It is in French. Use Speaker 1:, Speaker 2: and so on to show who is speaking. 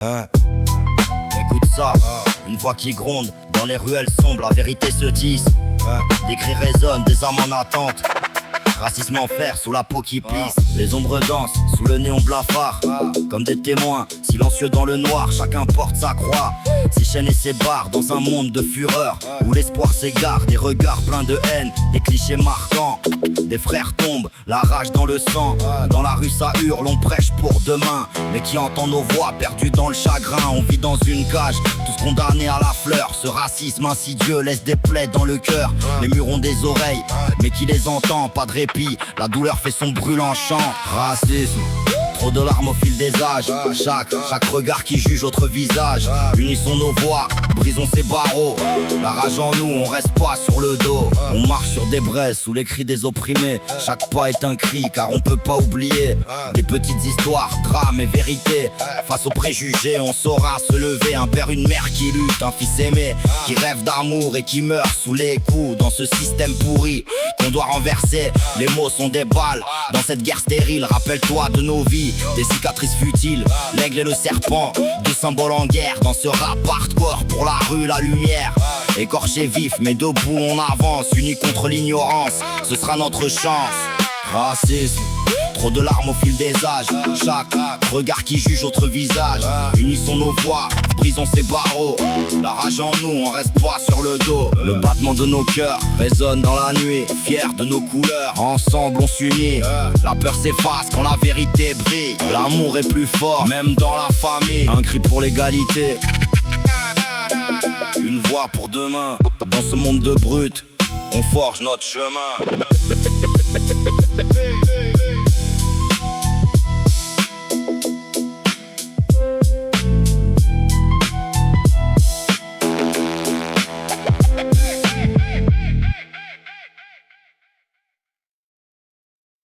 Speaker 1: Hein? Écoute ça, une voix qui gronde, dans les ruelles sombres, la vérité se tisse. Des cris résonnent, des âmes en attente. Racisme en fer sous la peau qui plisse. Les ombres dansent sous le néon blafard, comme des témoins, silencieux dans le noir. Chacun porte sa croix, ses chaînes et ses barres, dans un monde de fureur où l'espoir s'égare. Des regards pleins de haine, des clichés marquants. Des frères tombent, la rage dans le sang. Dans la rue ça hurle, on prêche pour demain. Mais qui entend nos voix perdues dans le chagrin? On vit dans une cage, tous condamnés à la fleur. Ce racisme insidieux laisse des plaies dans le cœur. Les murs ont des oreilles, mais qui les entend? Pas de répit, la douleur fait son brûlant chant. Racisme, trop de larmes au fil des âges. Chaque regard qui juge autre visage. Unissons nos voix, brisons ces barreaux. La rage en nous, on reste pas sur le dos. On marche sur des braises sous les cris des opprimés. Chaque pas est un cri car on peut pas oublier. Des petites histoires, drames et vérités. Face aux préjugés, on saura se lever. Un père, une mère qui lutte, un fils aimé qui rêve d'amour et qui meurt sous les coups. Dans ce système pourri qu'on doit renverser. Les mots sont des balles dans cette guerre stérile. Rappelle-toi de nos vies, des cicatrices futiles, l'aigle et le serpent, deux symboles en guerre. Dans ce rap hardcore, pour la rue, la lumière. Écorché vif, mais debout on avance, unis contre l'ignorance, ce sera notre chance. Racisme, trop de larmes au fil des âges. Chaque regard qui juge autre visage. Unissons nos voix, brisons ces barreaux. La rage en nous, on reste pas sur le dos. Le battement de nos cœurs résonne dans la nuit. Fiers de nos couleurs, ensemble on s'unit. La peur s'efface quand la vérité brille. L'amour est plus fort, même dans la famille. Un cri pour l'égalité, une voix pour demain. Dans ce monde de brutes, on forge notre chemin.